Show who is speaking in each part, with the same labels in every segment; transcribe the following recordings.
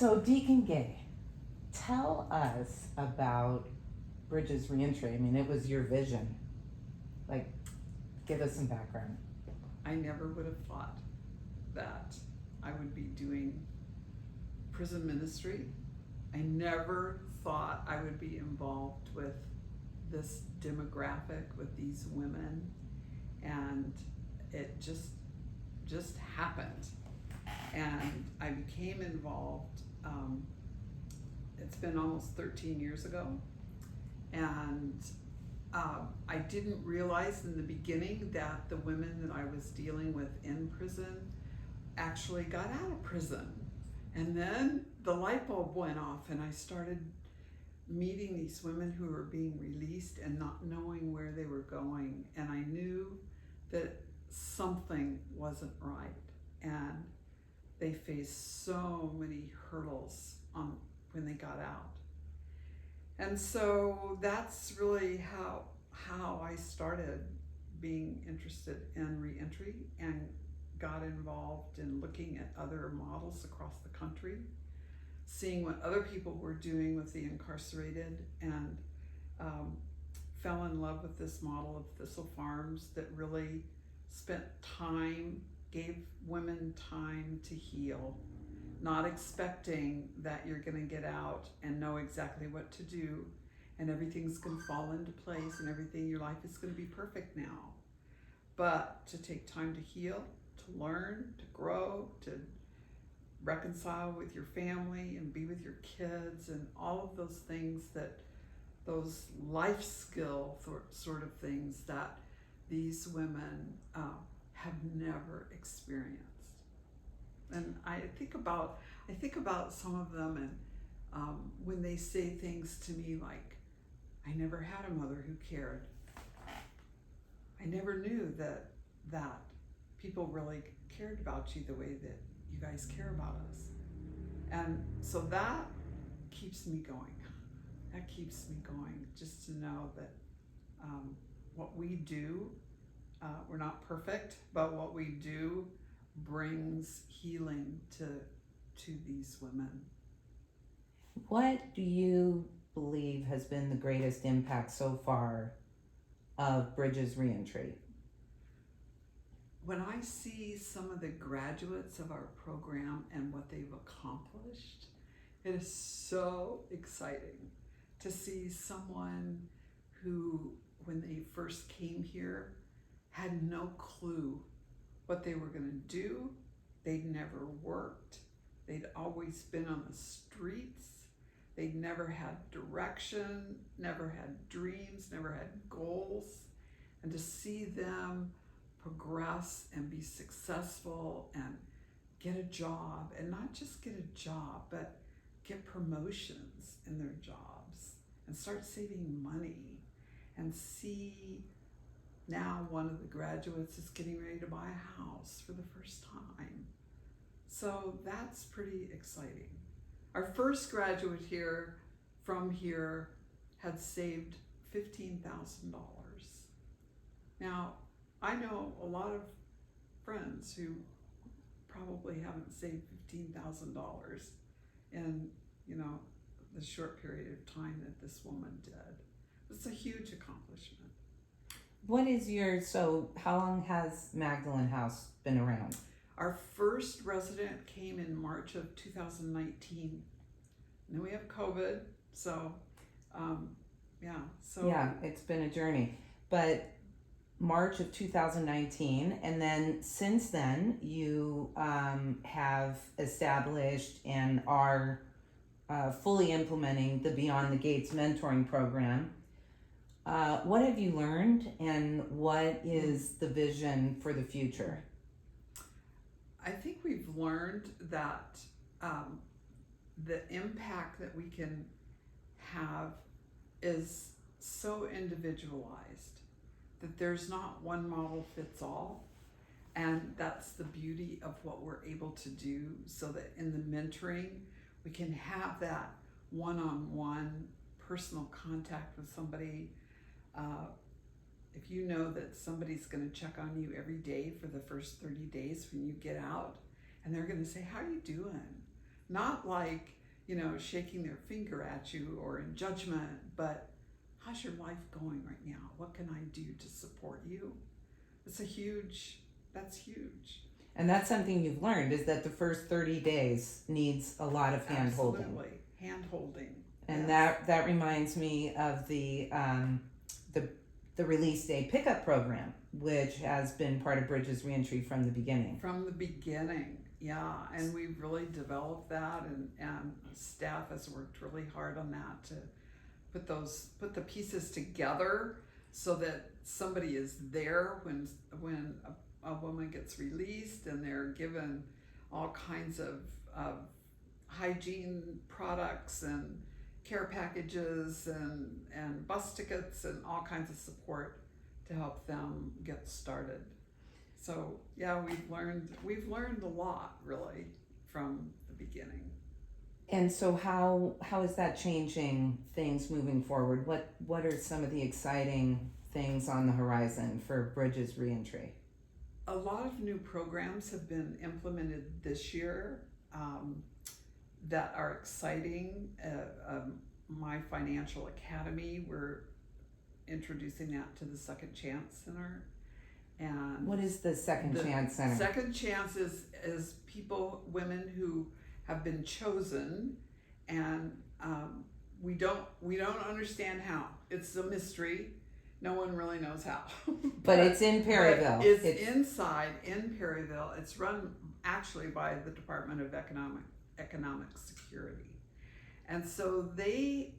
Speaker 1: So, Deacon Gay, tell us about Bridges Reentry. I mean, it was your vision. Like, give us some background.
Speaker 2: I never would have thought that I would be doing prison ministry. I never thought I would be involved with this demographic, with these women, and it just happened. And I became involved. It's been almost 13 years ago, and I didn't realize in the beginning that the women that I was dealing with in prison actually got out of prison. And then the light bulb went off, and I started meeting these women who were being released and not knowing where they were going. And I knew that something wasn't right. And they faced so many hurdles when they got out. And so that's really how I started being interested in reentry and got involved in looking at other models across the country, seeing what other people were doing with the incarcerated, and fell in love with this model of Thistle Farms that really spent time, gave women time to heal, not expecting that you're going to get out and know exactly what to do and everything's going to fall into place and your life is going to be perfect now. But to take time to heal, to learn, to grow, to reconcile with your family and be with your kids and all of those things, those life skill sort of things that these women have never experienced. And I think about some of them, and when they say things to me like, I never had a mother who cared. I never knew that people really cared about you the way that you guys care about us. And so that keeps me going. That keeps me going, just to know that what we do, we're not perfect, but what we do brings healing to these women.
Speaker 1: What do you believe has been the greatest impact so far of Bridges Reentry?
Speaker 2: When I see some of the graduates of our program and what they've accomplished, it is so exciting to see someone who, when they first came here, had no clue what they were going to do. They'd never worked. They'd always been on the streets. They'd never had direction, never had dreams, never had goals. And to see them progress and be successful and get a job, and not just get a job, but get promotions in their jobs and start saving money, and see now one of the graduates is getting ready to buy a house for the first time. So that's pretty exciting. Our first graduate from here had saved $15,000. Now, I know a lot of friends who probably haven't saved $15,000 in, the short period of time that this woman did. It's a huge accomplishment.
Speaker 1: How long has Magdalene House been around?
Speaker 2: Our first resident came in March of 2019. And then we have COVID, so
Speaker 1: it's been a journey. But March of 2019, and then since then you have established and are fully implementing the Beyond the Gates mentoring program. What have you learned, and what is the vision for the future?
Speaker 2: I think we've learned that the impact that we can have is so individualized that there's not one model fits all. And that's the beauty of what we're able to do, so that in the mentoring, we can have that one-on-one personal contact with somebody. If you know that somebody's going to check on you every day for the first 30 days when you get out, and they're going to say, how are you doing? not like, shaking their finger at you or in judgment, but how's your life going right now? What can I do to support you? That's huge.
Speaker 1: And that's something you've learned, is that the first 30 days needs a lot of hand holding.
Speaker 2: Absolutely, hand holding.
Speaker 1: And
Speaker 2: yes.
Speaker 1: that reminds me of the release day pickup program, which has been part of Bridges Reentry from the beginning.
Speaker 2: From the beginning, yeah, and we've really developed that, and staff has worked really hard on that to put the pieces together so that somebody is there when a woman gets released, and they're given all kinds of hygiene products and care packages and bus tickets and all kinds of support to help them get started. So yeah, we've learned a lot really from the beginning.
Speaker 1: And so how is that changing things moving forward? What are some of the exciting things on the horizon for Bridges Reentry?
Speaker 2: A lot of new programs have been implemented this year that are exciting. My Financial Academy, we're introducing that to the Second Chance Center. And
Speaker 1: what is the Second Chance Center?
Speaker 2: Second Chance is women who have been chosen, and we don't understand how. It's a mystery. No one really knows how.
Speaker 1: But it's in Perryville.
Speaker 2: It's inside in Perryville. It's run actually by the Department of Economic Security. And so they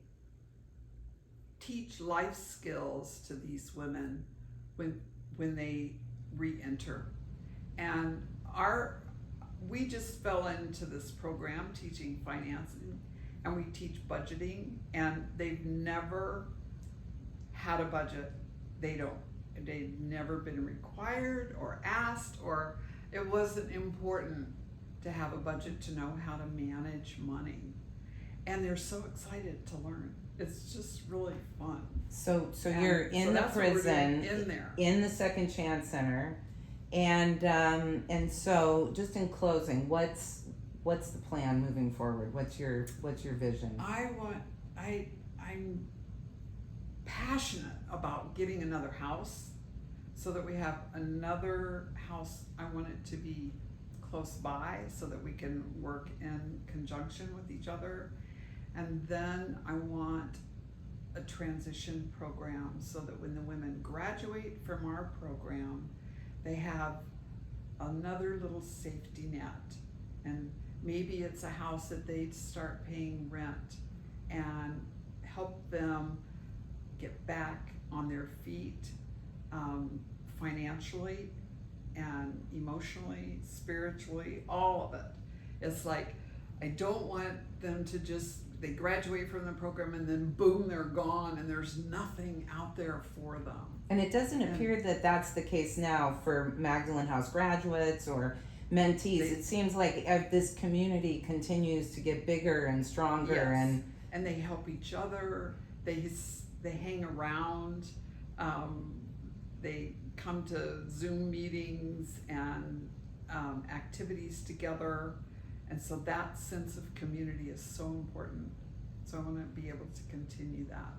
Speaker 2: teach life skills to these women when they re-enter. And we just fell into this program teaching financing, and we teach budgeting, and they've never had a budget. They've never been required or asked, or it wasn't important to have a budget to know how to manage money. And they're so excited to learn. It's just really fun.
Speaker 1: So you're in the prison,
Speaker 2: in there,
Speaker 1: in the Second Chance Center, and so just in closing, what's the plan moving forward? What's your vision?
Speaker 2: I'm passionate about getting another house, so that we have another house. I want it to be close by so that we can work in conjunction with each other. And then I want a transition program so that when the women graduate from our program, they have another little safety net. And maybe it's a house that they'd start paying rent, and help them get back on their feet financially and emotionally, spiritually, all of it. It's like, I don't want them to they graduate from the program and then boom, they're gone and there's nothing out there for them.
Speaker 1: And it doesn't appear that that's the case now for Magdalene House graduates or mentees. It seems like this community continues to get bigger and stronger.
Speaker 2: Yes. And they help each other. They hang around. They come to Zoom meetings and activities together. And so that sense of community is so important. So I want to be able to continue that.